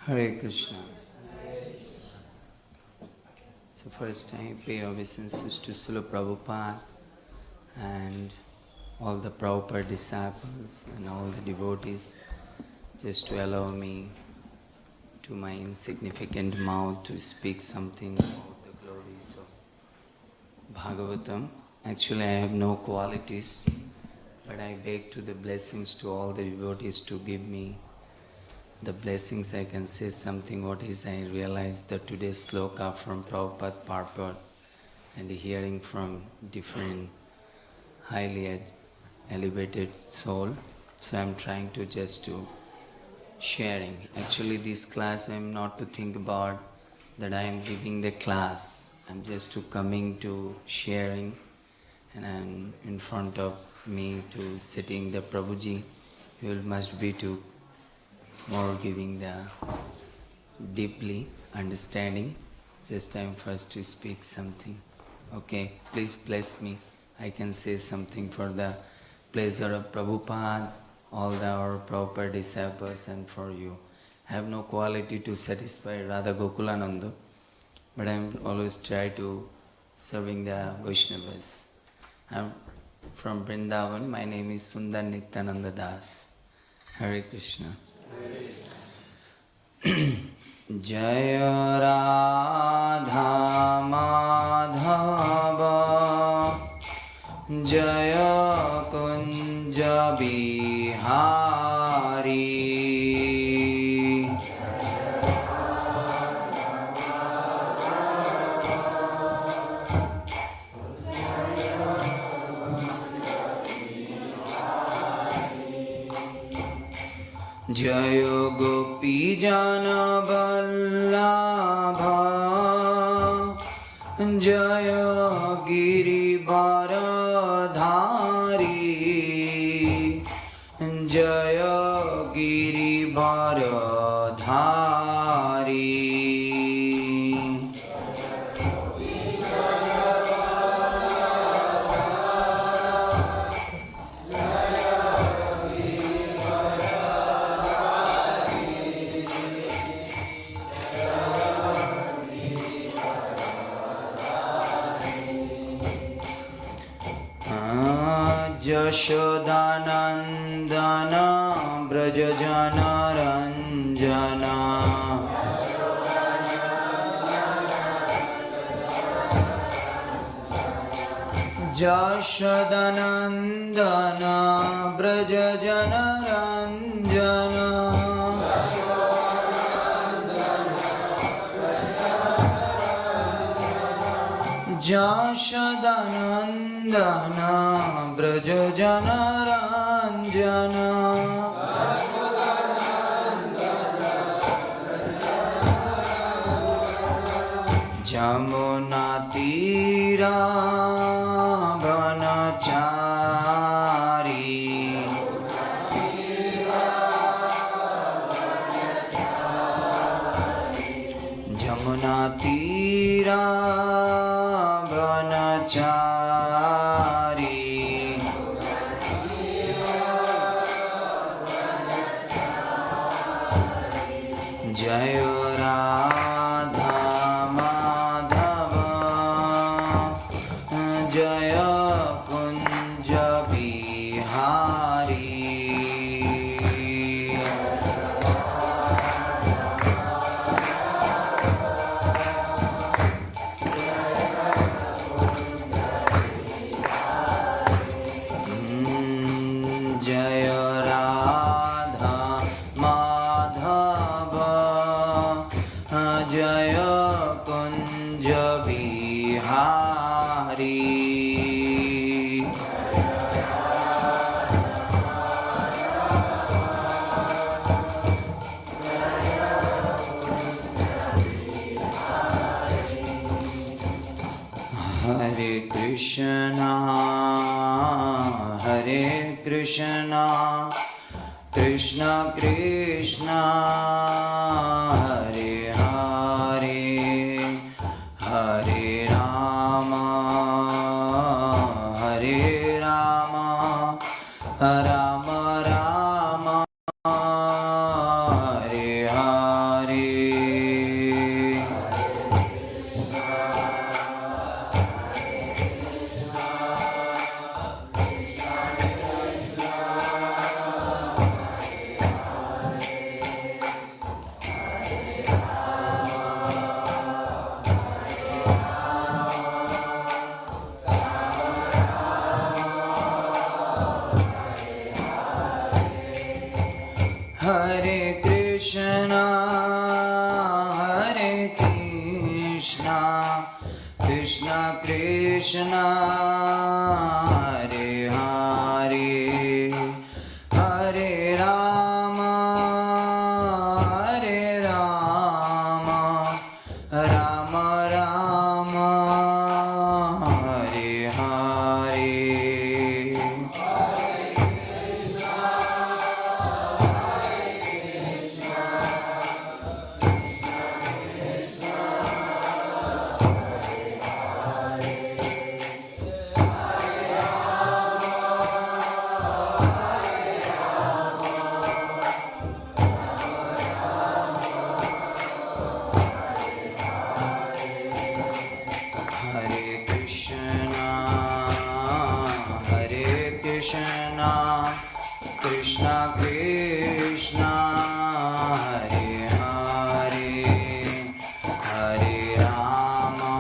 Hare Krishna. So first I pay obeisances to Srila Prabhupada and all the Prabhupada disciples and all the devotees just to allow me to my insignificant mouth to speak something about the glories of Bhagavatam. Actually I have no qualities, but I beg to the blessings to all the devotees to give me the blessings. I can say something what is I realized that today's sloka from Prabhupada purport and hearing from different highly elevated soul. So I'm trying to just to sharing. Actually this class I'm not to think about that I am giving the class. I'm just to coming to sharing, and I'm in front of me to sitting the Prabhuji. You must be to more giving the deeply understanding. Just time first to speak something. Okay, please bless me. I can say something for the pleasure of Prabhupada, all our Prabhupada disciples, and for you. I have no quality to satisfy Radha Gokulananda, but I'm always try to serving the Vaishnavas. I'm from Vrindavan. My name is Sundar Nityananda Das. Hare Krishna. Jaya Radha Madhava Jaya Kunja Bihari Jaya Gopi Jana Vallabha Jaya Giri Bharadhari Jaya Giri Bharadhari Yashodanandana Brajajana Ranjana Yashodanandana Brajajana Ranjana Yashodanandana Brajajana Ranjana Jamuna Tira Vanachari Jamuna Tira Vanachari Jaya Radha Madhava Jaya Kunja Bihari Jaya Radha Madhava Jaya Kunja Bihari Hare Krishna Hare Krishna Krishna Krishna Hare Hare Hare Rama Hare Rama Rama Rama Hare Hare Hare Krishna, Krishna Krishna, Hare Hare, Hare Rama, Rama Rama, Hare Hare. Krishna Krishna, Hare Hare, Hare Rama,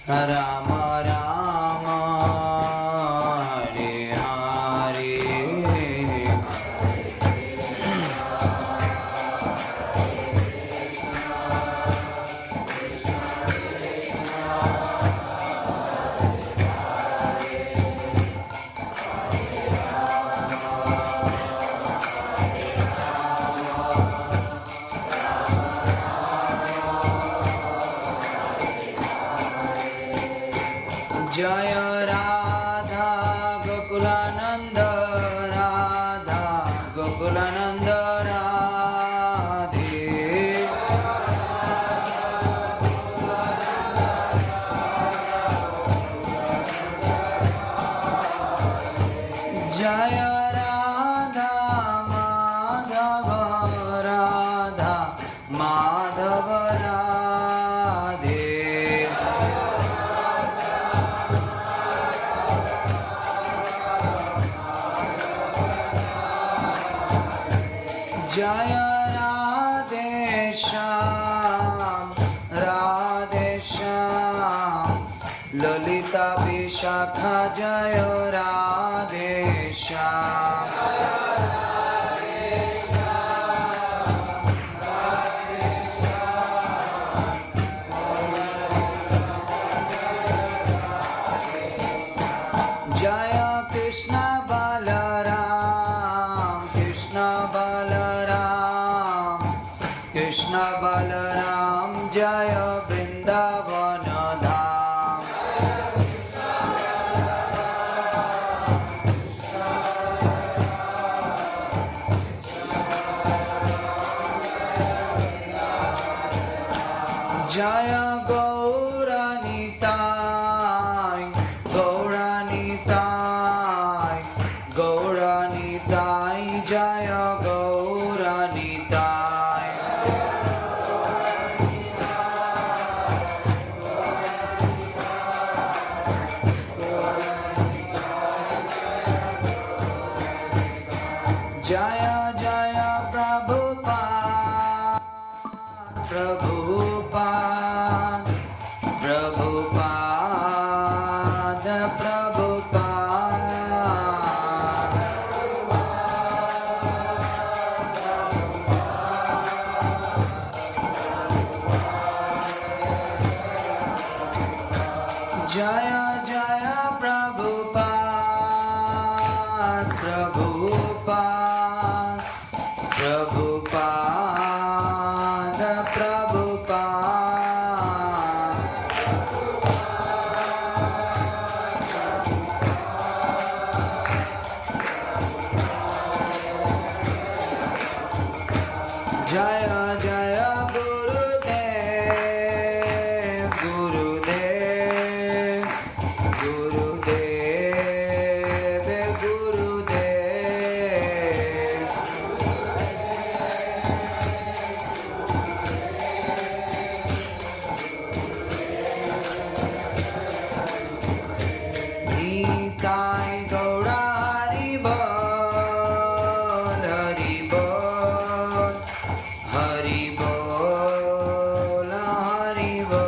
Rama Rama, Hare Hare. Jaya Radha Gokulananda, Radha Gokulananda Radhe. Jaya Radha Madhava, Radha Madhava Radhe. Jaya Radhe Shyam, Radhe Shyam, Lalita Vishakha, Jaya Radhe Shyam. Jaya Krishna Balaram, Krishna Balaram, Krishna Balaram, Jaya Vrindavana Dham. Jaya Gauranitai, Gauranitai, Gauranitai, Jaya Gauranitai. Jaya Jaya Prabhupada, Prabhupada, Prabhupada, Prabhupada. Jaya Jaya Prabhupada, Prabhupada, Prabhupada, Prabhupada. Jaya Jaya Gurudev, Gurudev, Gurudev, Gurudev. Nitai Gaura Hari Bol, Hari Bol, Hari Bol, Hari Bol.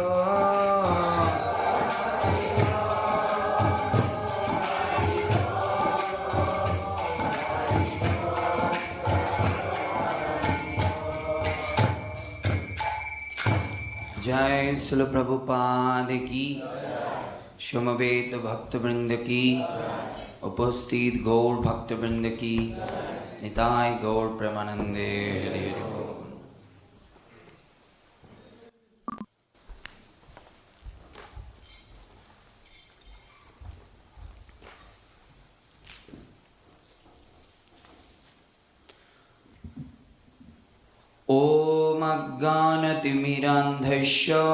Srila Prabhupada ki, Shomaveta Bhaktivinoda ki, Upasthit Gaur Bhaktivinoda ki, Nitai Gaur Premanande Hare Hare Bol. Om Ajnanatimirandhasya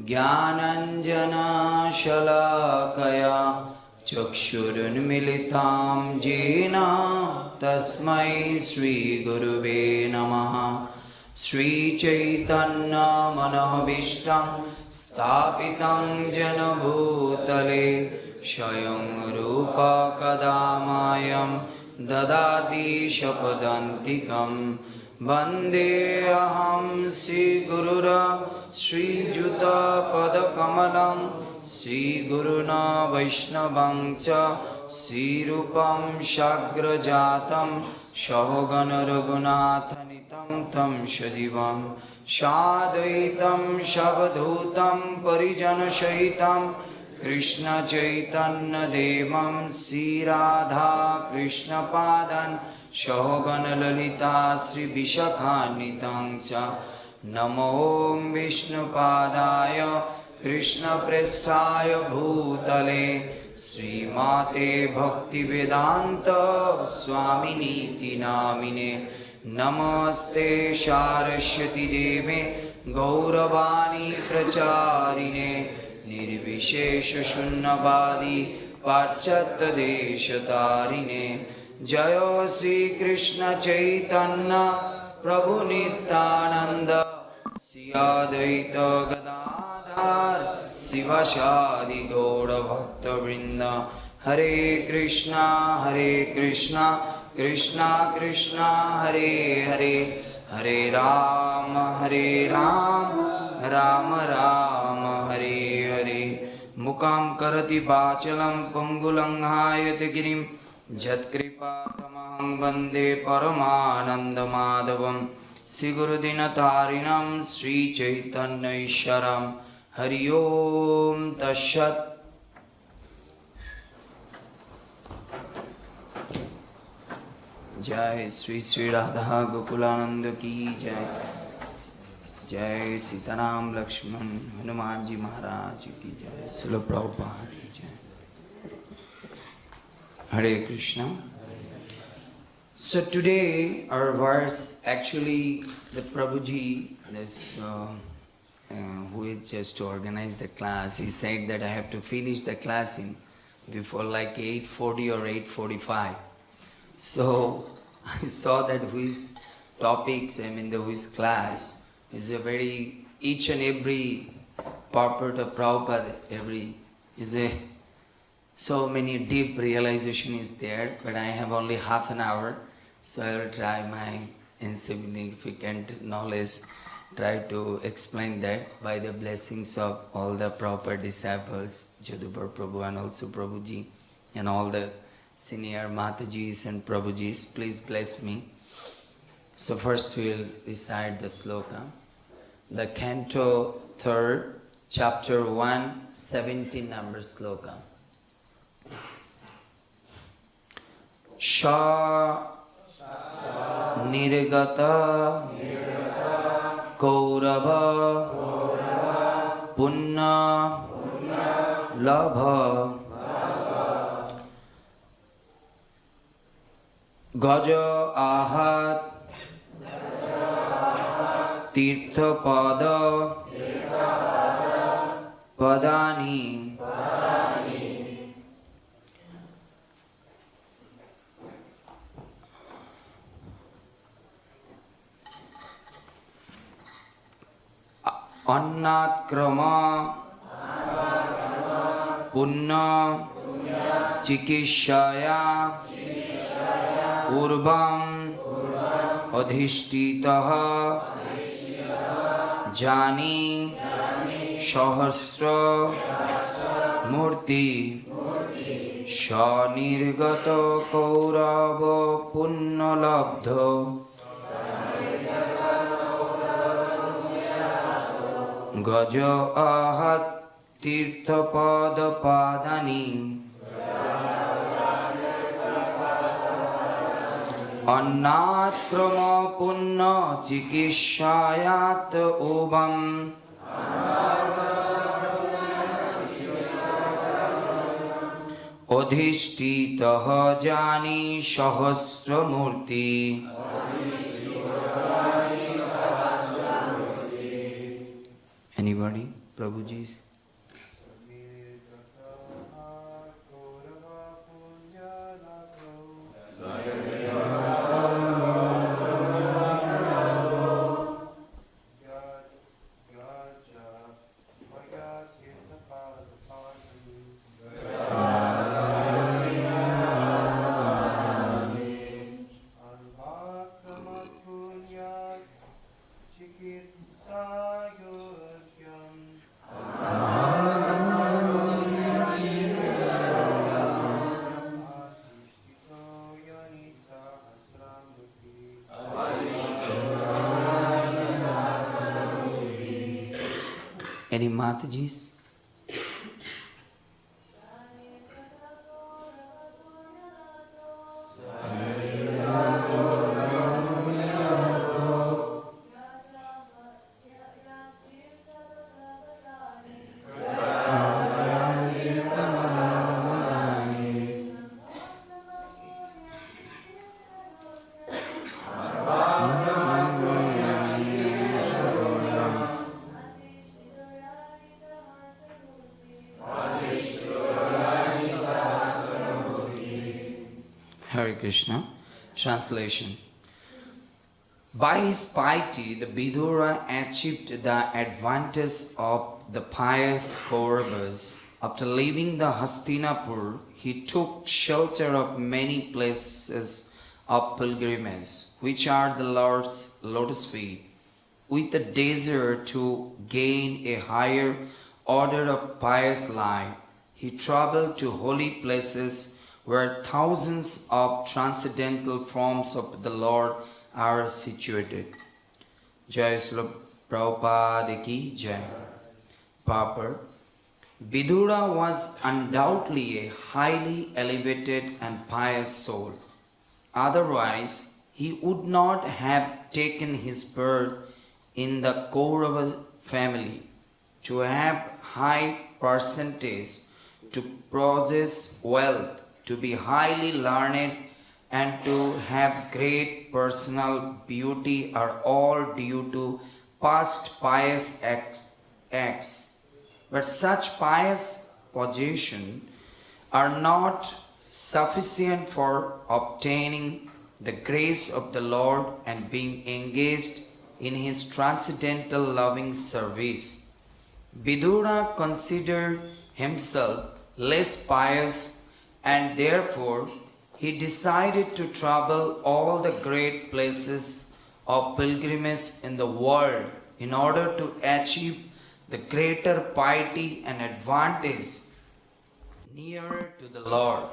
Jnananjana Shalakaya Chakshurunmilitam Jena Tasmai Sri Guruve Namaha. Sri Chaitanya Manohabhishtam Sthapitam Jena Bhutale Swayam Rupa Kadamayam Dadati Shapadantikam Vande aham Sri Gurura Sri Juta Padakamalam Sri Guruna Vaishnavam cha Sri Rupam Shagrajatam Shahogana Raghunatanitam Tam Shadivam Shadvaitam Shavadhutam Parijana Shahitam Krishna Chaitanya Devam Sri Radha Krishna Padan Shogana Lalita Sri Vishakanitam cha Namo Vishnu Padaya Krishna Prestaya Bhutale Sri Mate Bhaktivedanta Swaminiti Namine Namaste Saraswati Deve Gauravani Pracharine Nirvishesha Shunnavadi Pachatta Deshatarine Jaya Sri Krishna Chaitanya Prabhu Nityananda Sri Advaita Gadadhar Sivasadi Gaura Bhakta Vrinda Hare Krishna Krishna Krishna Hare Hare Hare Ram Ram Ram Hare Hare Mukam Karati Bachalam Pangulang Hayate Girim Jatkripatamaham Vande Paramananda Madhavam Sri Gurudinatarinam Sri Chaitanya Isharam Hari Om Tashat. Jai Sri Sri Radha Gokulananda Ki Jai. Jai Sitaram Lakshman Hanumanji Maharaj Ki Jai. Srila Prabhupada Ki Jai. Hare Krishna. So today our verse, actually the Prabhuji, this, who is just to organize the class, he said that I have to finish the class in before like 8:40 or 8:45. So I saw that his topics, his class is a very, each and every purport of Prabhupada, is a so many deep realization is there, but I have only half an hour, so I will try my insignificant knowledge, try to explain that by the blessings of all the proper disciples, Jadubar Prabhu and also Prabhuji, and all the senior Matajis and Prabhujis, please bless me. So first we will recite the sloka. The Canto 3rd, Chapter 1, 17 number sloka. Sha Nirgata Kaurava Punna Labha Gaja Ahat Tirtha Pada Padani Annakrama Punna Chikishaya Urvam Adhishtitaha Jani Sahasra Murti Shanirgata Kaurava Punnalabdha Gaja ahat tirtha pada padani Annat krama punna chikishayat obam Adhishtitaha jani sahasramurti Anybody? Prabhuji's? Any Matajis? Hare Krishna. Translation. By his piety, the Vidura achieved the advantage of the pious Kauravas. After leaving the Hastinapur, he took shelter of many places of pilgrimage, which are the Lord's lotus feet, with the desire to gain a higher order of pious life. He traveled to holy places where thousands of transcendental forms of the Lord are situated. Jai Srila Prabhupada Ki Jai. Purport. Vidura was undoubtedly a highly elevated and pious soul. Otherwise, he would not have taken his birth in the Kaurava family. To have high percentage, to possess wealth, to be highly learned, and to have great personal beauty are all due to past pious acts. But such pious possessions are not sufficient for obtaining the grace of the Lord and being engaged in his transcendental loving service. Vidura considered himself less pious, and therefore he decided to travel all the great places of pilgrimage in the world in order to achieve the greater piety and advantage nearer to the Lord.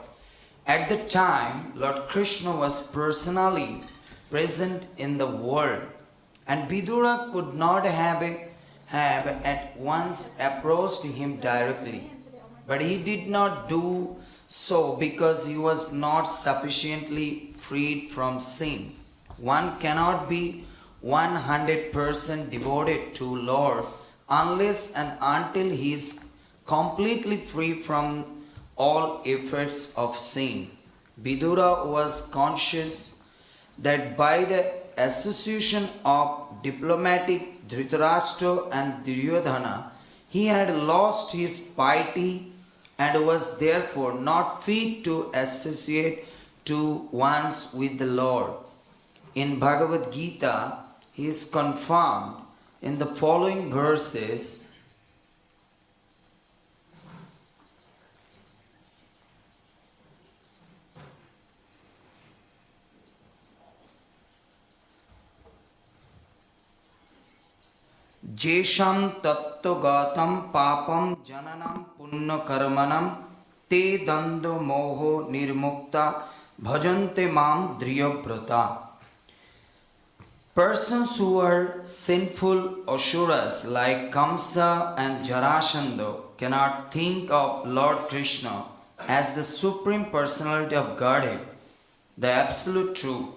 At the time, Lord Krishna was personally present in the world, and Vidura could not have at once approached him directly. But he did not do so because he was not sufficiently freed from sin. One cannot be 100% devoted to Lord unless and until he is completely free from all effects of sin. Vidura was conscious that by the association of diplomatic Dhritarashtra and Duryodhana, he had lost his piety and was therefore not fit to associate to once with the Lord. In Bhagavad Gita, he is confirmed in the following verses. Jesham tattva-gatam papam jananam punna karmanam te dando moho nirmukta bhajante mam driyabrata. Persons who are sinful Asuras like Kamsa and Jarasandha cannot think of Lord Krishna as the Supreme Personality of Godhead, the Absolute Truth.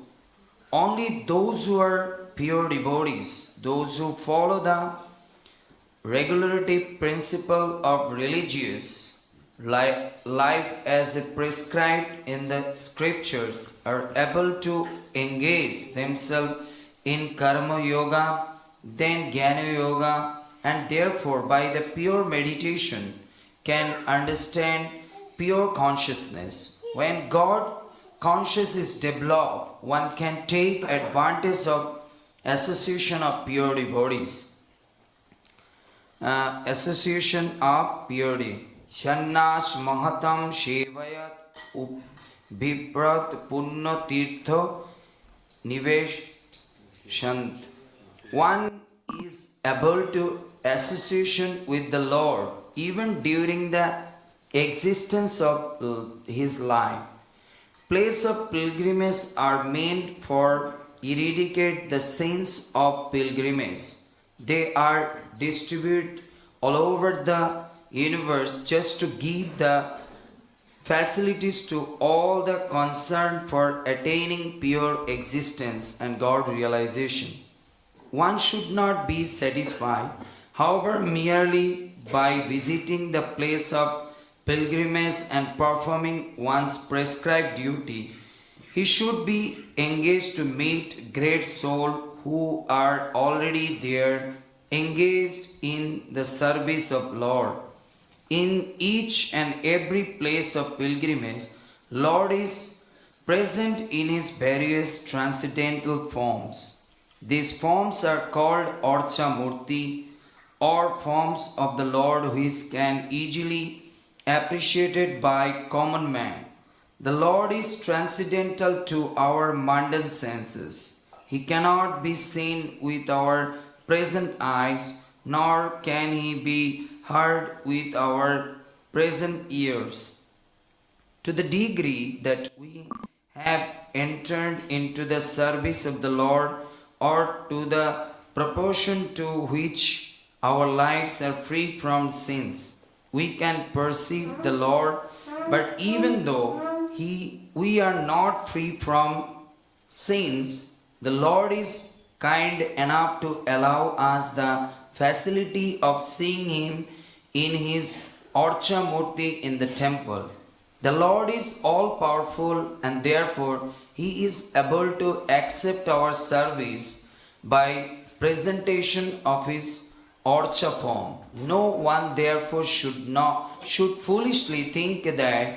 Only those who are pure devotees, those who follow the regulative principle of religious life as prescribed in the scriptures, are able to engage themselves in karma yoga, then jnana yoga, and therefore by the pure meditation can understand pure consciousness. When God conscious is developed, one can take advantage of association of pure devotees. Association of purity. Shannash Mahatam Shevayat Biprat Punna Tirtha Nivesh Shant. One is able to association with the Lord even during the existence of his life. Places of pilgrimage are meant for eradicate the sins of pilgrimage. They are distributed all over the universe just to give the facilities to all the concerned for attaining pure existence and God realization. One should not be satisfied, however, merely by visiting the place of pilgrimage and performing one's prescribed duty. He should be engaged to meet great souls who are already there, engaged in the service of Lord. In each and every place of pilgrimage, Lord is present in his various transcendental forms. These forms are called Archa Murti, or forms of the Lord which can easily appreciated by common man. The Lord is transcendental to our mundane senses. He cannot be seen with our present eyes, nor can he be heard with our present ears. To the degree that we have entered into the service of the Lord, or to the proportion to which our lives are free from sins, we can perceive the Lord. But even though we are not free from sins, the Lord is kind enough to allow us the facility of seeing him in his Archa Murti in the temple. The Lord is all powerful, and therefore he is able to accept our service by presentation of his Archa form. No one therefore should foolishly think the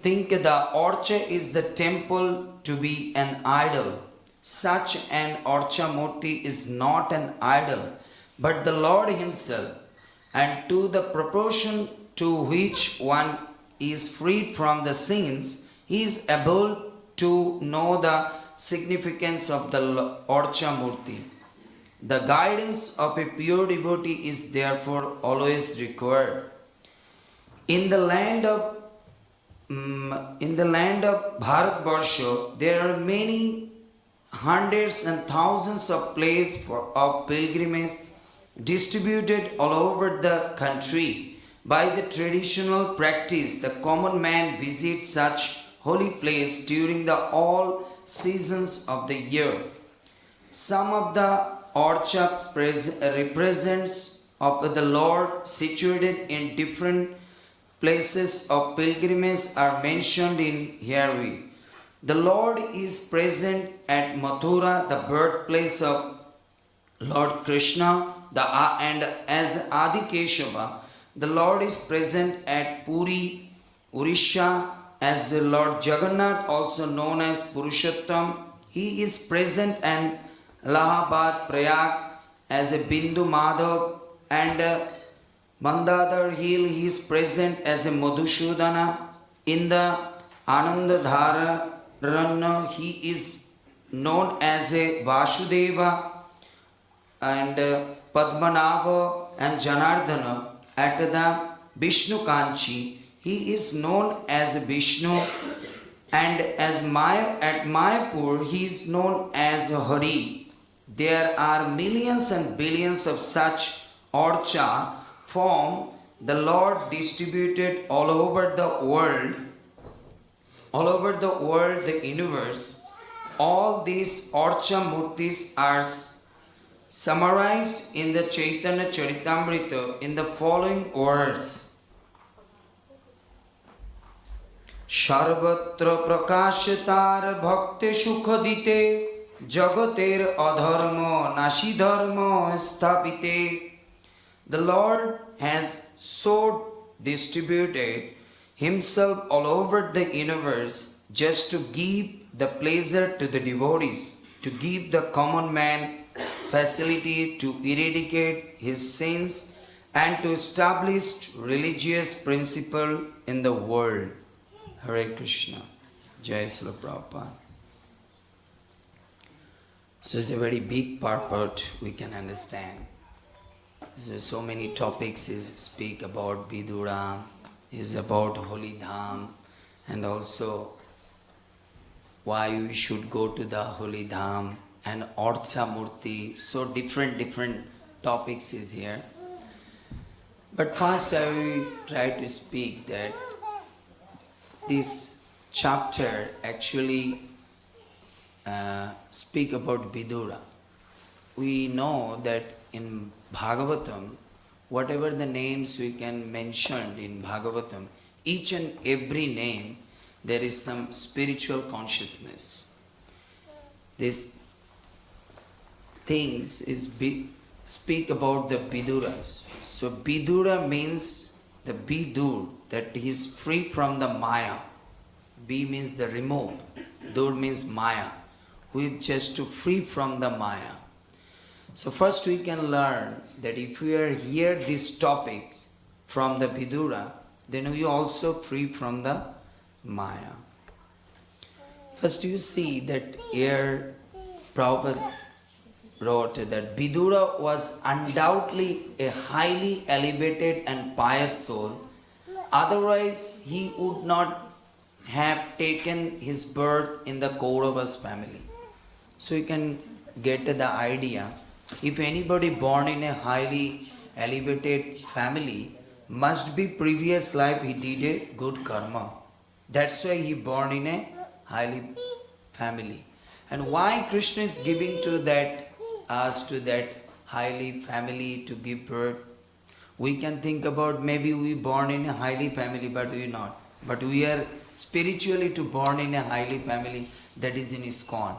Archa is the temple to be an idol. Such an Archa Murti is not an idol, but the Lord himself, and to the proportion to which one is freed from the sins, he is able to know the significance of the Archa Murti. The guidance of a pure devotee is therefore always required. In the land of Bharatvarsha, there are many hundreds and thousands of places of pilgrimage distributed all over the country. By the traditional practice, the common man visits such holy place during the all seasons of the year. Some of the Archa represents of the Lord situated in different places of pilgrimage are mentioned in here. The Lord is present at Mathura, the birthplace of Lord Krishna, and as Adi Keshava. The Lord is present at Puri, Urisha, as the Lord Jagannath, also known as Purushottam. He is present at Allahabad, Prayag, as a Bindu Madhav, and Mandadar Hill. He is present as a Madhusudana. In the Anandadhara Ranna, he is known as a Vasudeva, and Padmanabha and Janardana. At the Vishnu Kanchi, he is known as Vishnu, and at Mayapur, he is known as Hari. There are millions and billions of such orcha form the Lord distributed all over the world, the universe. All these orcha murtis are summarized in the Chaitanya Charitamrita in the following words. सर्वत्र प्रकाशतार भक्ति सुख दीते जगतेर अधर्म नाशी धर्म स्थापिते. The Lord has so distributed Himself all over the universe just to give the pleasure to the devotees, to give the common man facility to eradicate his sins and to establish religious principle in the world. Hare Krishna. Jai Srila Prabhupada. So it's a very big purport we can understand. So many topics is speak about Vidura, is about Holy Dham, and also why we should go to the Holy Dham and Orcha Murti. So different topics is here. But first I will try to speak that this chapter actually speak about Vidura. We know that in Bhagavatam, whatever the names we can mention in Bhagavatam, each and every name, there is some spiritual consciousness. These things speak about the Viduras. So Vidura means the Vidur, that he is free from the Maya. B means the remove, Dur means Maya, who is just to free from the Maya. So first we can learn that if we are hear these topics from the Vidura, then we also free from the Maya. First you see that here Prabhupada wrote that Vidura was undoubtedly a highly elevated and pious soul. Otherwise, he would not have taken his birth in the Kauravas family. So you can get the idea. If anybody born in a highly elevated family, must be previous life he did a good karma. That's why he born in a highly family. And why Krishna is giving to that us to that highly family to give birth? We can think about maybe we born in a highly family, but we not. But we are spiritually to born in a highly family, that is in ISKCON.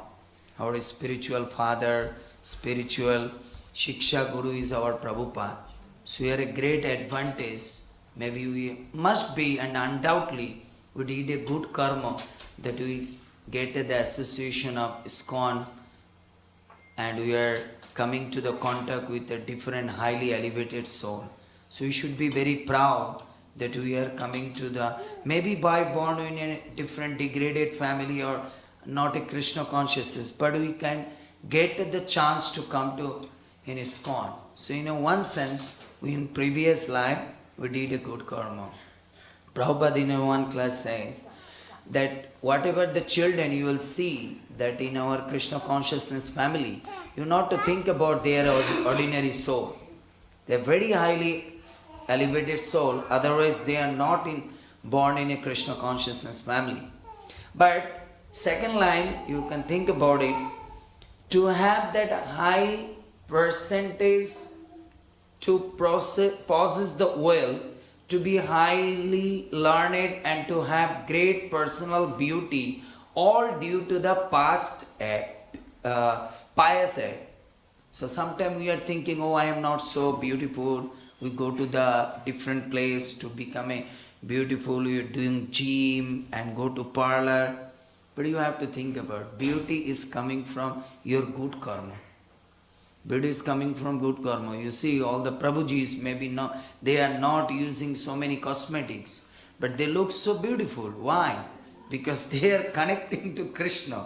Our spiritual father, spiritual Shiksha Guru is our Prabhupada. So we are a great advantage. Maybe we must be, and undoubtedly we did a good karma that we get the association of ISKCON, and we are coming to the contact with a different highly elevated soul. So we should be very proud that we are coming to the, maybe by born in a different degraded family or not a Krishna consciousness, but we can get the chance to come to in ISKCON. So in one sense, we in previous life, we did a good karma. Prabhupada in one class says that whatever the children you will see that in our Krishna consciousness family, you not to think about their ordinary soul. They are very highly elevated soul, otherwise they are not born in a Krishna consciousness family. But second line, you can think about it, to have that high percentage to possess the will, to be highly learned and to have great personal beauty, all due to the past pious act. So sometimes we are thinking, oh, I am not so beautiful. We go to the different place to become a beautiful. We are doing gym and go to parlor. But you have to think about beauty is coming from your good karma. Beauty is coming from good karma. You see all the Prabhujis, maybe not, they are not using so many cosmetics, but they look so beautiful. Why? Because they are connecting to Krishna.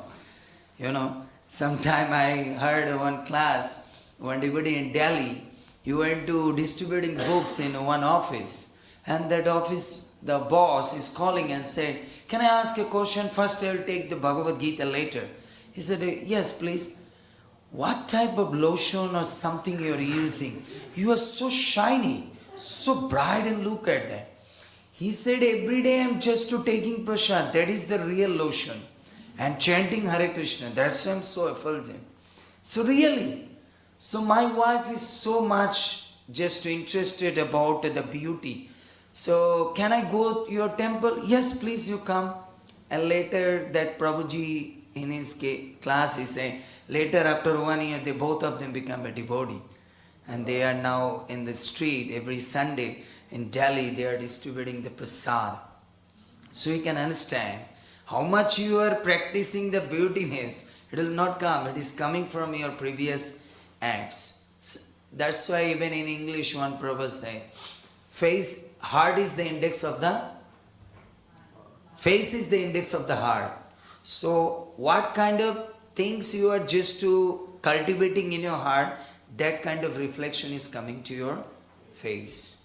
You know, sometime I heard one class, one devotee in Delhi, he went to distributing books in one office, and that office, the boss is calling and said, can I ask a question? First I will take the Bhagavad Gita later. He said, yes, please. what type of lotion or something you are using? You are so shiny, so bright, and look at that. He said, every day I'm just to taking prasad, that is the real lotion. And chanting Hare Krishna, that's why I'm so effulgent. So really, so my wife is so much just interested about the beauty. So can I go to your temple? Yes, please you come. And later that Prabhuji in his class he said, later after 1 year they both of them become a devotee. And they are now in the street every Sunday in Delhi, they are distributing the prasad. So you can understand how much you are practicing the beautiness, it will not come, it is coming from your previous acts. That's why even in English one proverb say, heart is the index of the, face is the index of the heart. So what kind of things you are just to cultivating in your heart, that kind of reflection is coming to your face.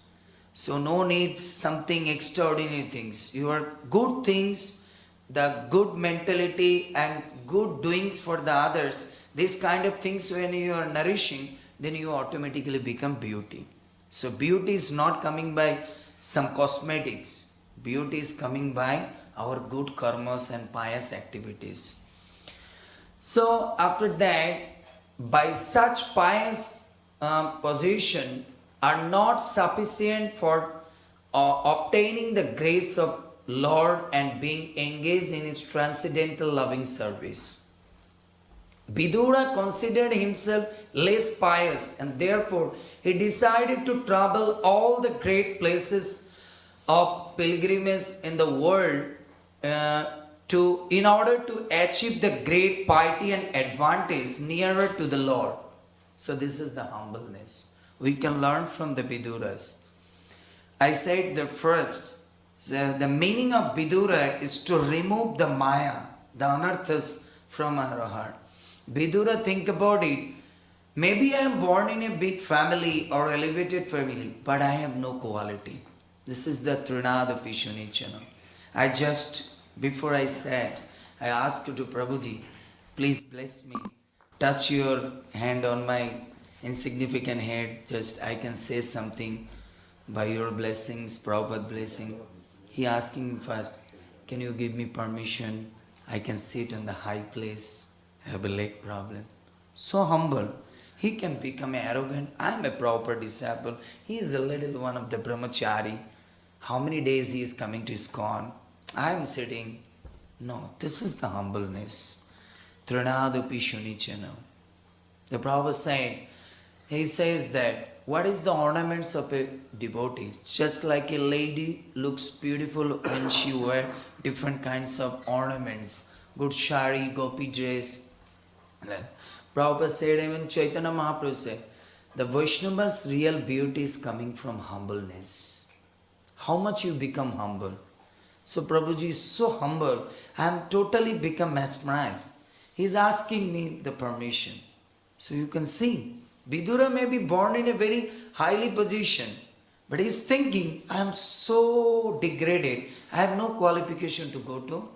So no needs something extraordinary things. Your good things, the good mentality and good doings for the others, these kind of things when you are nourishing, then you automatically become beauty. So beauty is not coming by some cosmetics. Beauty is coming by our good karmas and pious activities. So after that, by such pious position are not sufficient for obtaining the grace of Lord and being engaged in his transcendental loving service. Vidura considered himself less pious and therefore he decided to travel all the great places of pilgrimage in the world in order to achieve the great piety and advantage nearer to the Lord. So this is the humbleness we can learn from the Viduras. I said the first, the meaning of Vidura is to remove the Maya, the anarthas from our heart. Vidura, think about it. Maybe I am born in a big family or elevated family, but I have no quality. This is the Trinada Pishunichana. I just, before I said, I asked to Prabhuji, please bless me. Touch your hand on my insignificant head, just I can say something by your blessings, Prabhupada blessing. He asking me first, can you give me permission? I can sit on the high place, I have a leg problem. So humble. He can become arrogant. I am a proper disciple. He is a little one of the brahmachari. How many days he is coming to ISKCON? I am sitting. No, this is the humbleness. Trinadupi shunichana. The Prabhupada said, he says that what is the ornaments of a devotee? Just like a lady looks beautiful when she wears different kinds of ornaments, good shari, gopi dress. Prabhupada said, even Chaitanya Mahaprabhu said, the Vaishnava's real beauty is coming from humbleness. How much you become humble. So Prabhuji is so humble, I am totally become mesmerized. He is asking me the permission. So you can see, Vidura may be born in a very highly position, but he is thinking, I am so degraded, I have no qualification to go to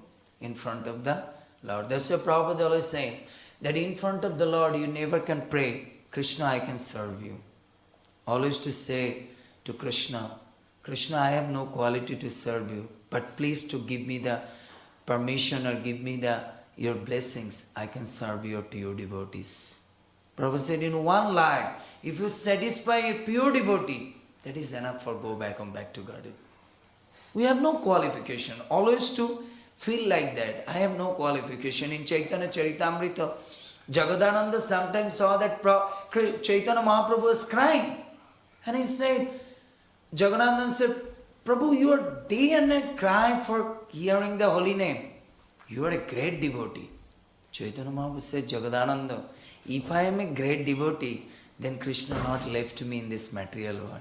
in front of the Lord. That's why Prabhupada always says, that in front of the Lord you never can pray, Krishna, I can serve you. Always to say to Krishna, Krishna, I have no quality to serve you, but please to give me the permission or give me your blessings, I can serve your pure devotees. Prabhupada said, in one life, if you satisfy a pure devotee, that is enough for go back to garden. We have no qualification. Always to feel like that. I have no qualification. In Chaitanya Charitamrita, Jagadananda sometimes saw that Chaitanya Mahaprabhu was crying. And he said, Jagadananda said, Prabhu, you are day and night crying for hearing the holy name. You are a great devotee. Chaitanya Mahaprabhu said, Jagadananda, if I am a great devotee, then Krishna not left me in this material world.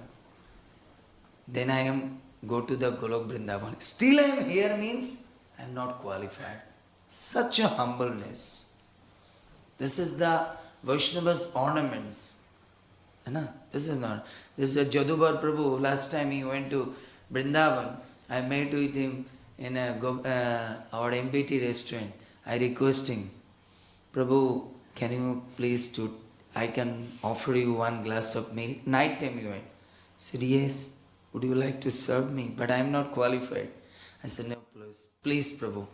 Then I am go to the Golok Vrindavan. Still I am here means I am not qualified. Such a humbleness. This is the Vaishnava's ornaments. This is not. This is Jadubar Prabhu. Last time he went to Vrindavan, I met with him in our MPT restaurant. I request him, Prabhu, can you please I can offer you one glass of milk. Night time you went. Said, yes, would you like to serve me? But I am not qualified. I said, no, please Prabhu,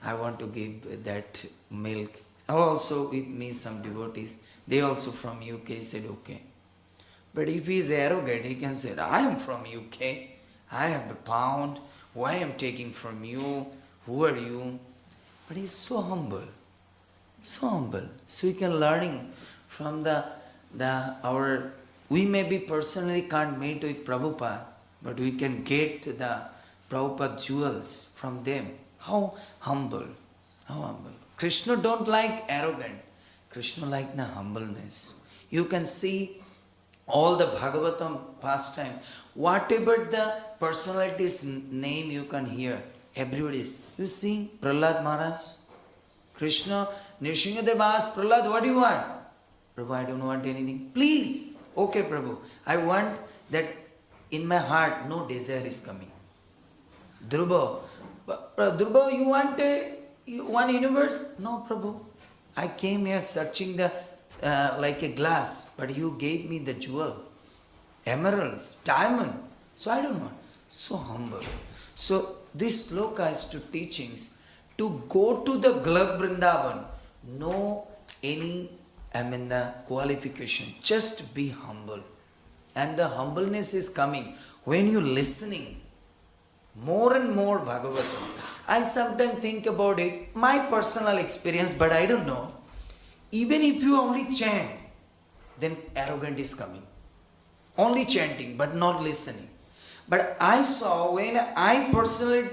I want to give that milk. Also with me some devotees, they also from UK, said okay. But if he is arrogant, he can say, I am from UK, I have a pound, why I am taking from you, who are you? But he is so humble, so humble. So we can learning from we maybe personally can't meet with Prabhupada, but we can get the Prabhupada jewels from them. How humble, how humble. Krishna don't like arrogant. Krishna like the humbleness. You can see all the Bhagavatam pastimes, whatever the personality's name you can hear, everybody. You see Prahlad Maharaj, Krishna, Nrsimhadev asked Prahlad, what do you want? Prabhu, I don't want anything. Please. Okay, Prabhu. I want that in my heart no desire is coming. Dhruva, you want one universe? No, Prabhu. I came here searching the like a glass, but you gave me the jewel, emeralds, diamond. So I don't want. So humble. So this sloka is to teachings to go to the Glab Vrindavan. No any the qualification. Just be humble. And the humbleness is coming when you listening more and more Bhagavatam. I sometimes think about it, my personal experience, but I don't know. Even if you only chant, then arrogant is coming. Only chanting, but not listening. But I saw when I personally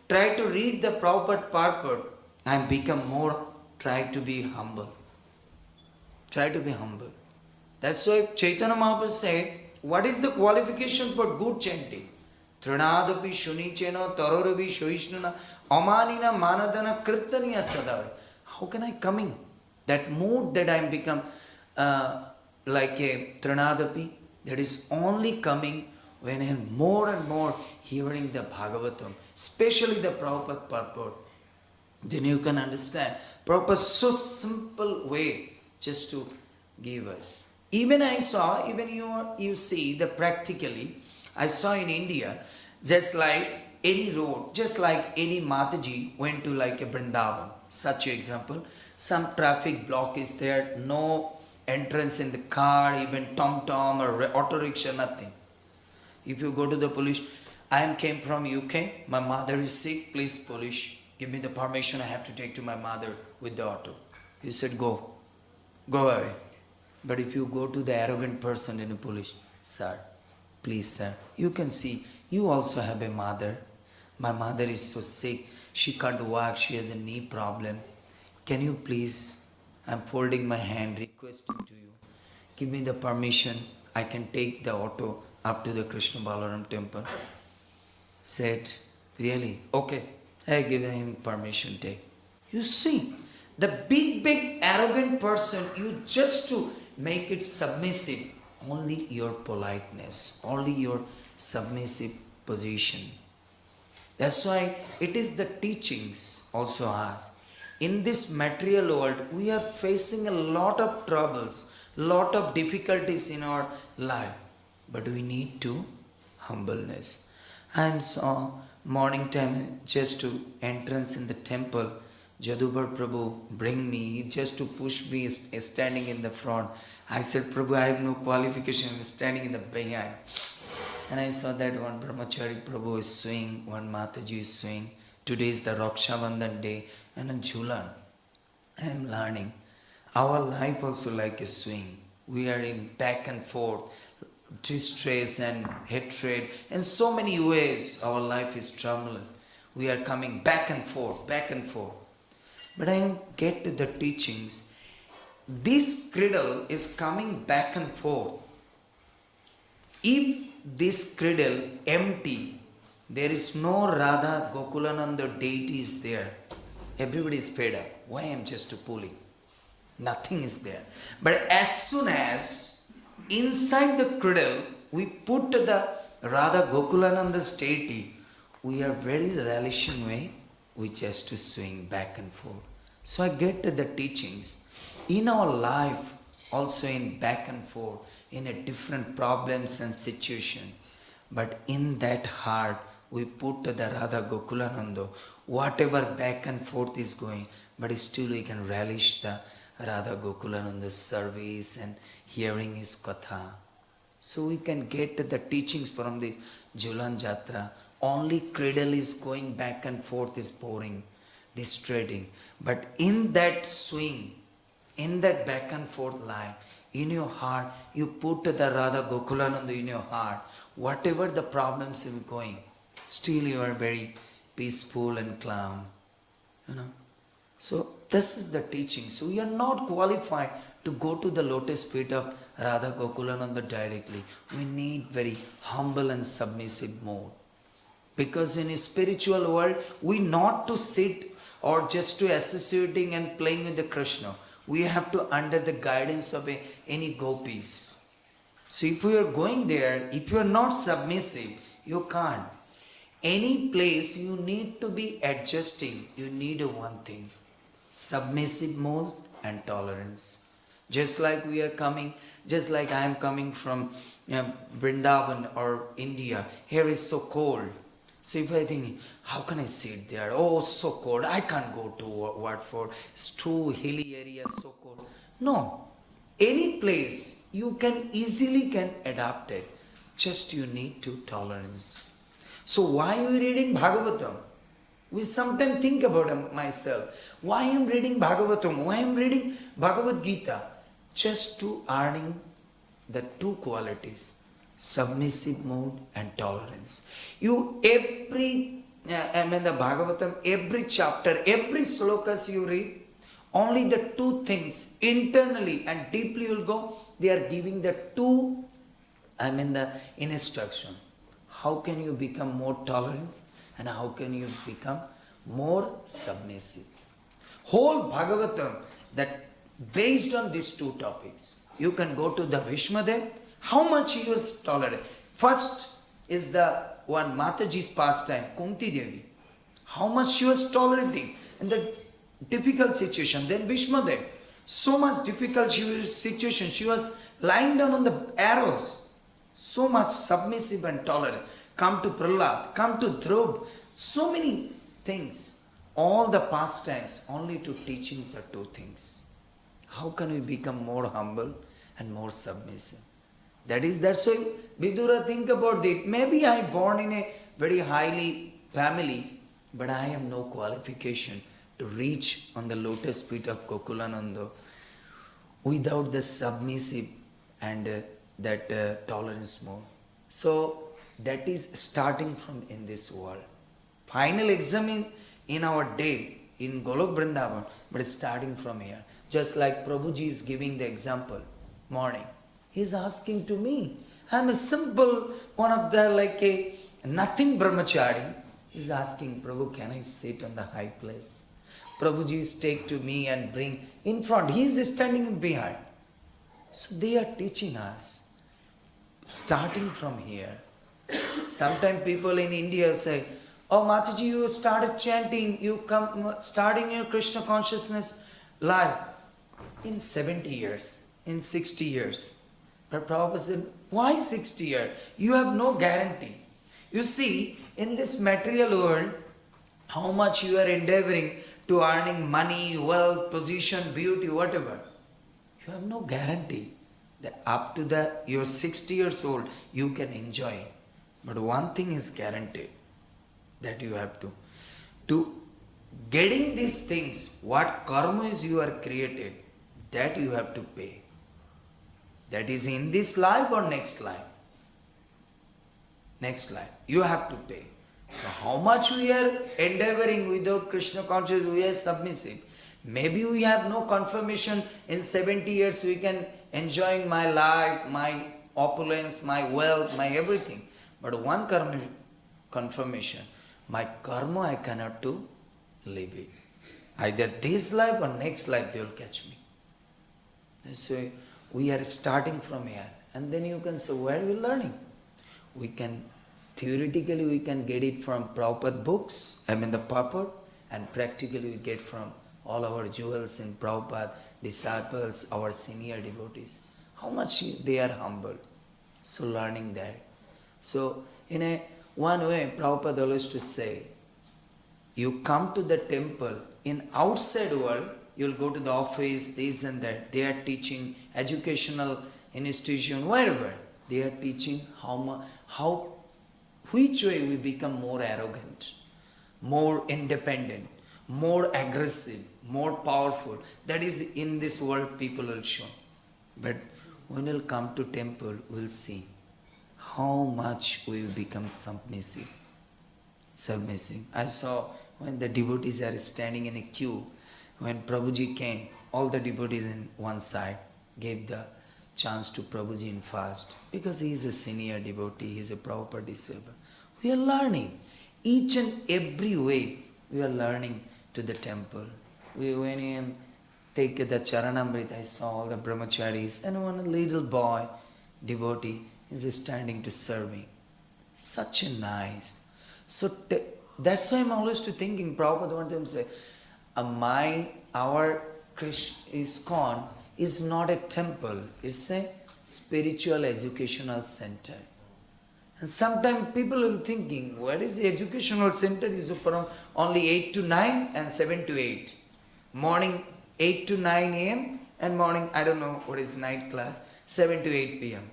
try to read the Prabhupada purport, I become more, try to be humble. Try to be humble. That's why Chaitanya Mahaprabhu said, what is the qualification for good chanting? Trinadapi shunichena taroravi shoishnana amanina manadana kirtaniya sadava. How can I come in? That mood that I am become like a Trinadapi, that is only coming when I am more and more hearing the Bhagavatam, especially the Prabhupada purport. Then you can understand. Prabhupada so simple way just to give us. Even I saw, even you see the practically, I saw in India, just like any road, just like any Mataji went to like a Vrindavan, such an example, some traffic block is there, no entrance in the car, even tom-tom or auto rickshaw, nothing. If you go to the police, came from UK, my mother is sick, please police, give me the permission, I have to take to my mother with the auto. He said, go away. But if you go to the arrogant person in the police, sir, please sir, you can see, you also have a mother. My mother is so sick, she can't walk, she has a knee problem. Can you please, I'm folding my hand, requesting to you, give me the permission, I can take the auto up to the Krishna Balaram temple. Said, really? Okay, I give him permission, take. You see, the big arrogant person, you just to make it submissive, only your politeness, only your submissive position. That's why it is the teachings also are. In this material world, we are facing a lot of troubles, lot of difficulties in our life. But we need to humbleness. I am saw morning time just to entrance in the temple. Jadubar Prabhu bring me just to push me standing in the front. I said, Prabhu, I have no qualification, I am standing in the behind. And I saw that one Brahmachari Prabhu is swing, one Mataji is swing. Today is the Raksha Bandhan day and a Jhulan. I am learning. Our life also like a swing. We are in back and forth, distress and hatred. In so many ways our life is turbulent. We are coming back and forth, back and forth. But I get to the teachings. This cradle is coming back and forth. If this cradle empty, there is no Radha Gokulananda deity is there. Everybody is fed up. Why I am just pulling? Nothing is there. But as soon as inside the cradle we put the Radha Gokulananda's deity, we are very relishing way, we just to swing back and forth. So I get to the teachings. in our life, also in back and forth, in a different problems and situation. But in that heart, we put the Radha Gokulanando, whatever back and forth is going, but still we can relish the Radha Gokulananda's service and hearing his katha. So we can get the teachings from the Julan Jatra. Only cradle is going back and forth is boring, distracting. But in that swing, in that back and forth line, in your heart, you put the Radha Gokulananda in your heart. Whatever the problems are going, still you are very peaceful and calm. You know. So this is the teaching. So we are not qualified to go to the lotus feet of Radha Gokulananda directly. We need very humble and submissive mode. Because in a spiritual world, we not to sit or just to associating and playing with the Krishna. We have to under the guidance of any gopis. So if you are going there, if you are not submissive, you can't. Any place you need to be adjusting, you need one thing. Submissive mode and tolerance. Just like we are coming, just like I am coming from Vrindavan or India, here is so cold. So if I think, how can I sit there? Oh, so cold. I can't go to Watford. It's too hilly area, so cold. No. Any place you can easily can adapt it. Just you need to tolerance. So why are we reading Bhagavatam? We sometimes think about myself. Why I am reading Bhagavatam? Why I am reading Bhagavad Gita? Just to earning the two qualities. Submissive mode and tolerance. You the Bhagavatam, every chapter, every slokas you read, only the two things internally and deeply you'll go, they are giving the two, the instruction. How can you become more tolerant and how can you become more submissive? Whole Bhagavatam that based on these two topics. You can go to the Vishmadev. How much he was tolerant. First is the one Mataji's pastime, Kunti Devi. How much she was tolerating in the difficult situation. Then Bhishmadev. So much difficult situation. She was lying down on the arrows. So much submissive and tolerant. Come to Prahlad, come to Dhruv. So many things. All the pastimes only to teaching the two things. How can we become more humble and more submissive? That's why Vidura think about it. Maybe I born in a very highly family, but I have no qualification to reach on the lotus feet of Gokulananda without the submissive and that tolerance mode. So that is starting from in this world. Final exam in our day in Golok Vrindavan, but it's starting from here. Just like Prabhuji is giving the example, morning. He's asking to me. I'm a simple one of the like a nothing brahmachari. He's asking, Prabhu, can I sit on the high place? Prabhuji is take to me and bring in front. He's standing behind. So they are teaching us. Starting from here. Sometimes people in India say, oh Mataji, you started chanting, you come starting your Krishna consciousness live in 70 years, in 60 years. But Prabhupada said, why 60 years? You have no guarantee. You see, in this material world, how much you are endeavoring to earning money, wealth, position, beauty, whatever. You have no guarantee that up to you're 60 years old, you can enjoy. But one thing is guaranteed, that you have to getting these things, what karma is you are created, that you have to pay. That is in this life or next life. Next life. You have to pay. So how much we are endeavoring without Krishna consciousness, we are submissive. Maybe we have no confirmation in 70 years we can enjoy my life, my opulence, my wealth, my everything. But one confirmation, my karma I cannot do, leave it. Either this life or next life they will catch me. So we are starting from here. And then you can say, where are we learning? We can, theoretically we can get it from Prabhupada books, the purport, and practically we get from all our jewels in Prabhupada, disciples, our senior devotees, how much they are humble. So learning that. So in a one way, Prabhupada always to say, you come to the temple, in outside world, you'll go to the office, this and that. They are teaching educational institution, wherever. They are teaching which way we become more arrogant, more independent, more aggressive, more powerful. That is in this world people will show. But when we'll come to temple, we'll see how much we become submissive. I saw when the devotees are standing in a queue, when Prabhuji came, all the devotees in one side gave the chance to Prabhuji in fast, because he is a senior devotee, he is a proper disciple. We are learning. Each and every way we are learning to the temple. When we take the Charanamrita, I saw all the brahmacharis and one little boy, devotee, is standing to serving. Such a nice. So that's why I'm always thinking, Prabhupada one time say, our Krishna ISKCON is not a temple, it's a spiritual educational center. And sometimes people will thinking, what is the educational center? Is from only 8 to 9 and 7 to 8. Morning 8 to 9 a.m. and morning, I don't know what is night class, 7 to 8 p.m.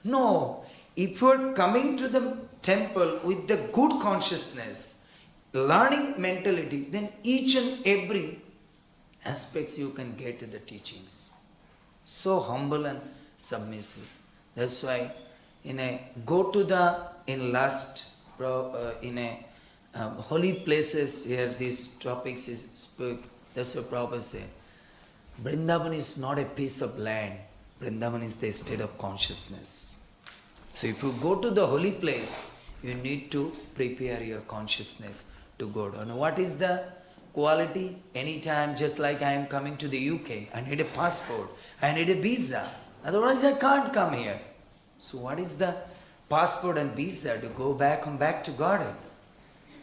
No, if you are coming to the temple with the good consciousness, learning mentality, then each and every aspects you can get the teachings. So humble and submissive. That's why holy places here these topics is spoke. That's what Prabhupada said. Vrindavan is not a piece of land. Vrindavan is the state of consciousness. So if you go to the holy place, you need to prepare your consciousness to go down. What is the quality? Anytime, just like I am coming to the UK, I need a passport, I need a visa. Otherwise I can't come here. So what is the passport and visa to go back to garden?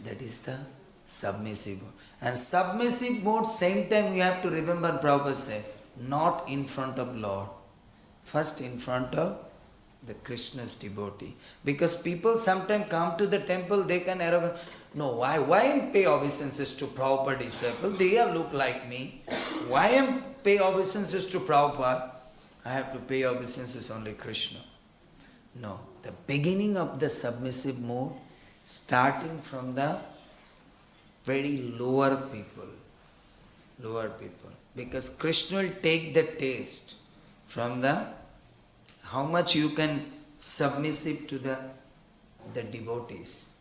That is the submissive mode. And submissive mode, same time you have to remember, Prabhupada said, not in front of Lord. First in front of the Krishna's devotee. Because people sometimes come to the temple, they can arrogant. No, why pay obeisances to Prabhupada disciple? They all look like me. Why am pay obeisances to Prabhupada? I have to pay obeisances only Krishna. No, the beginning of the submissive mode, starting from the very lower people. Because Krishna will take the taste from the how much you can submissive to the devotees.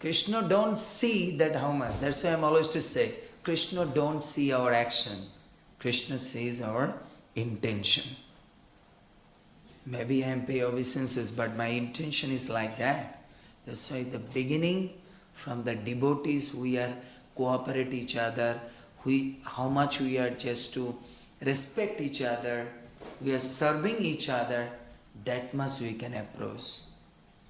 Krishna don't see that how much. That's why I'm always to say, Krishna don't see our action. Krishna sees our intention. Maybe I am pay obeisances, but my intention is like that. That's why the beginning, from the devotees, we are cooperate each other. How much we are just to respect each other. We are serving each other. That much we can approach.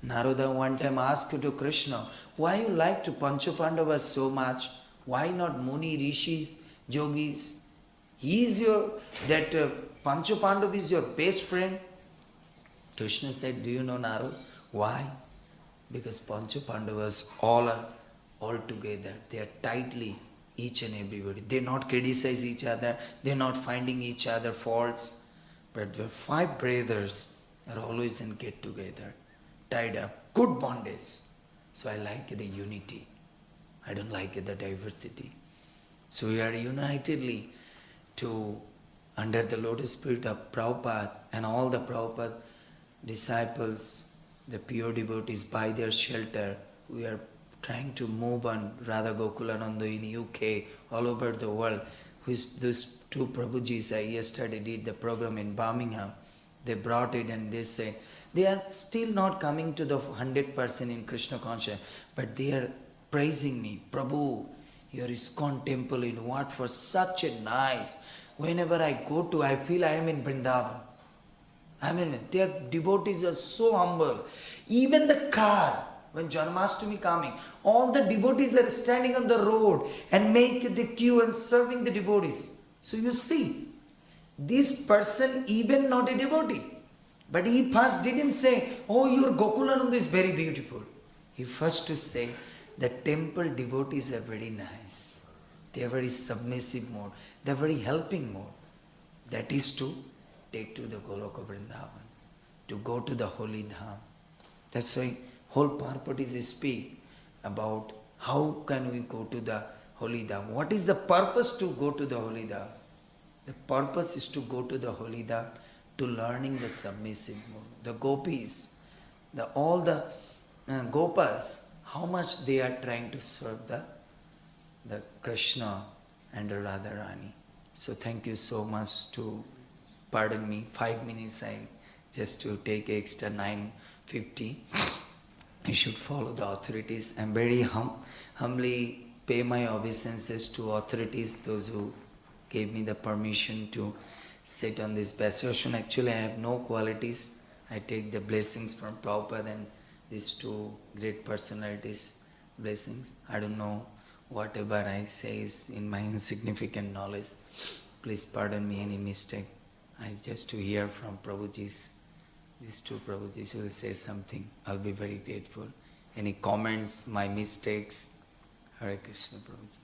Narada one time asked to Krishna, why you like to Panchapandavas so much? Why not Muni, Rishis, Yogis? Panchapandav is your best friend. Krishna said, do you know, Narada? Why? Because Panchapandavas all are all together. They are tightly each and everybody. They not criticize each other. They are not finding each other faults. But the 5 brothers are always in get together, tied up, good bondage. So I like the unity. I don't like the diversity. So we are unitedly under the lotus feet of Prabhupada and all the Prabhupada disciples, the pure devotees, by their shelter, we are trying to move on Radha Gokulananda in UK, all over the world. Those 2 Prabhujis, I yesterday did the program in Birmingham. They brought it and they say, they are still not coming to the 100% in Krishna consciousness, but they are praising me. Prabhu, your ISKCON temple in what for such a nice. Whenever I go to, I feel I am in Vrindavan. Their devotees are so humble. Even the car, when Janmashtami coming, all the devotees are standing on the road and make the queue and serving the devotees. So you see, this person even not a devotee, but he first didn't say, oh, your Gokulananda is very beautiful. He first to say, the temple devotees are very nice. They are very submissive mode. They are very helping mode. That is to take to the Goloka Vrindavan, to go to the holy dham. That's why whole Parpatis speak about how can we go to the holy dham. What is the purpose to go to the holy dham? The purpose is to go to the holy dham to learning the submissive mode. The gopis, all the gopas, how much they are trying to serve the Krishna and the Radharani. So thank you so much to pardon me, 5 minutes I just to take extra 9:50. I should follow the authorities. I am very humbly pay my obeisances to authorities, those who gave me the permission to sit on this bastion. Actually, I have no qualities. I take the blessings from Prabhupada and these two great personalities' blessings. I don't know, whatever I say is in my insignificant knowledge. Please pardon me any mistake. I just to hear from Prabhuji's, these two Prabhujis will say something. I'll be very grateful. Any comments, my mistakes? Hare Krishna, Prabhuji.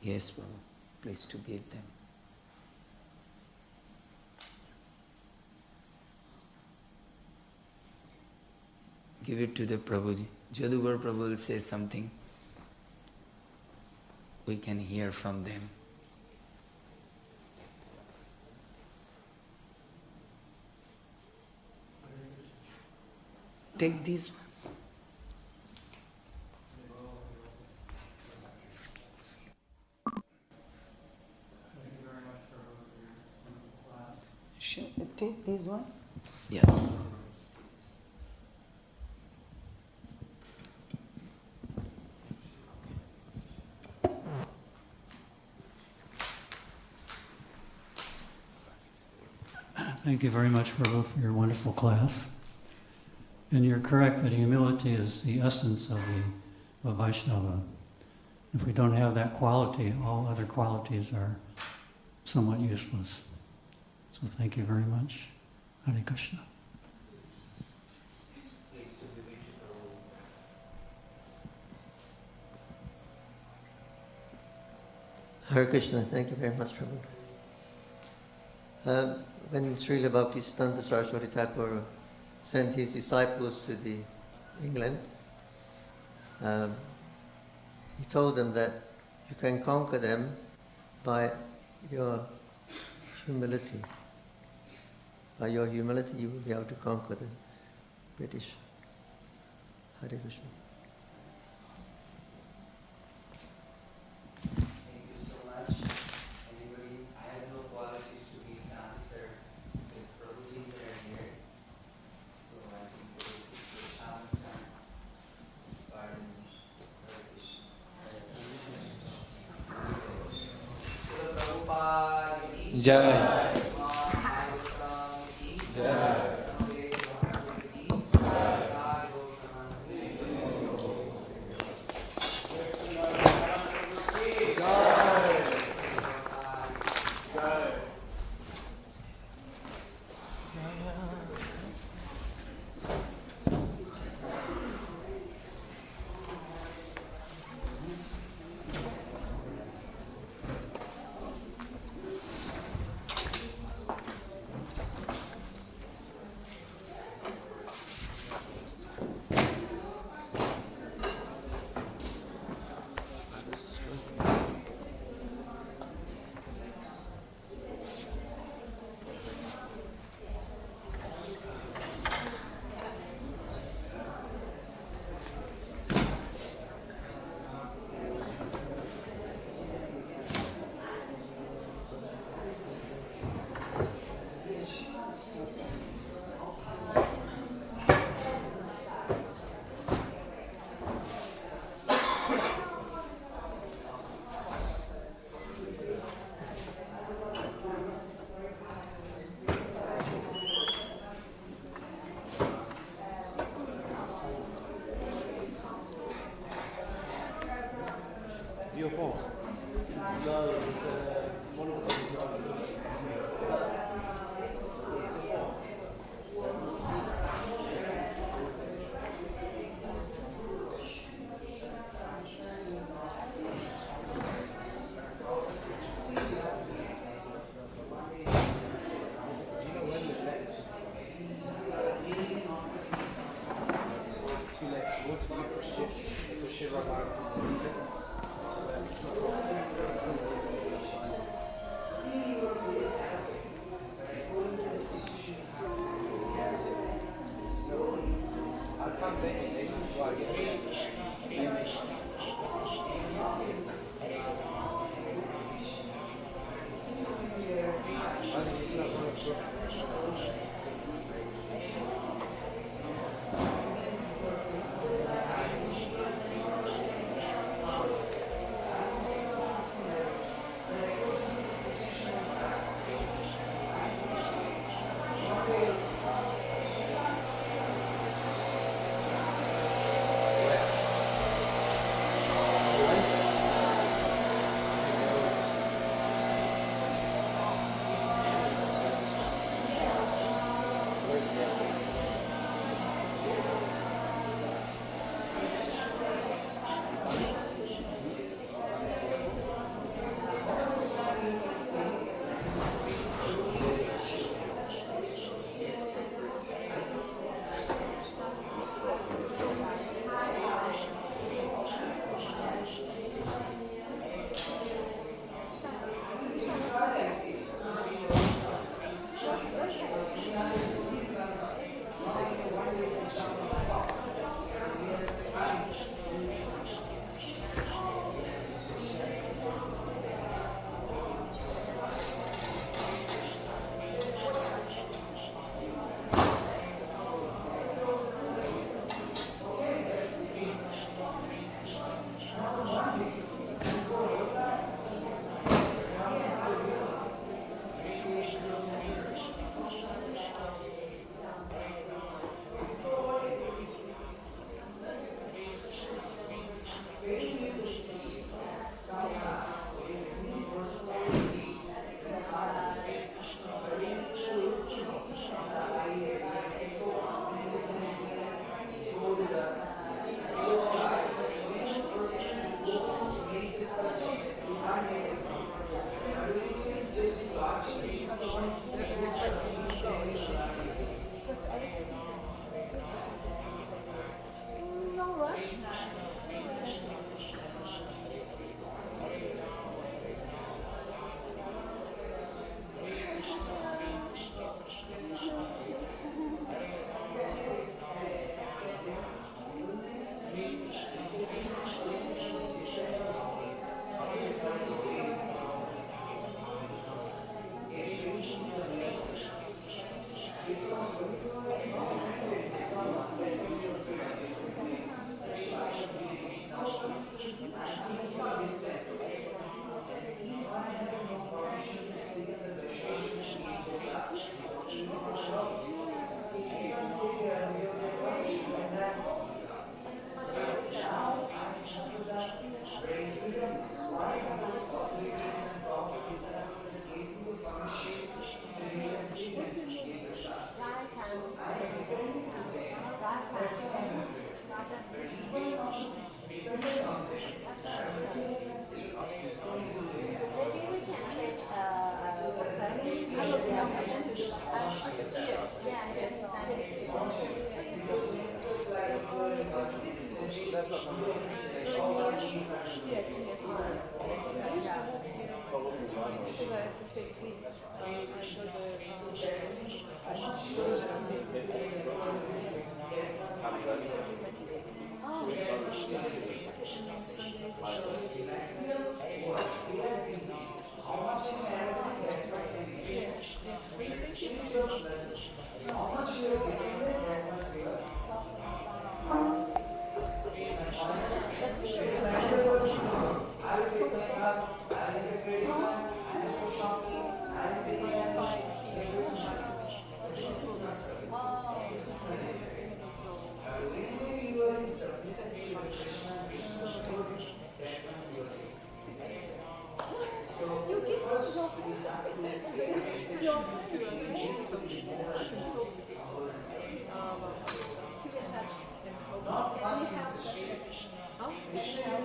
Yes, Prabhu. Please to give them. Give it to the Prabhuji. Jaduvar Prabhu will say something. We can hear from them. Take this one. Take this one? Yes. Thank you very much, Prabhu, for your wonderful class. And you're correct that humility is the essence of the Vaishnava. If we don't have that quality, all other qualities are somewhat useless. So thank you very much. Hare Krishna. Hare Krishna, thank you very much, Prabhu. When Srila Bhaktivedanta Saraswati Thakur sent his disciples to England, he told them that you can conquer them by your humility. By your humility, you will be able to conquer the British. Hare Krishna. Thank you so much. Anybody? I have no qualities to be an answer because Prabhujis are here. So I think so this is the challenge time. It's pardon me. Hare Krishna. So Prabhupada ki Jai. It's your phone. No, it's one of the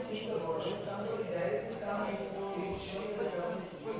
think about it, somebody directly come and he will show you the service.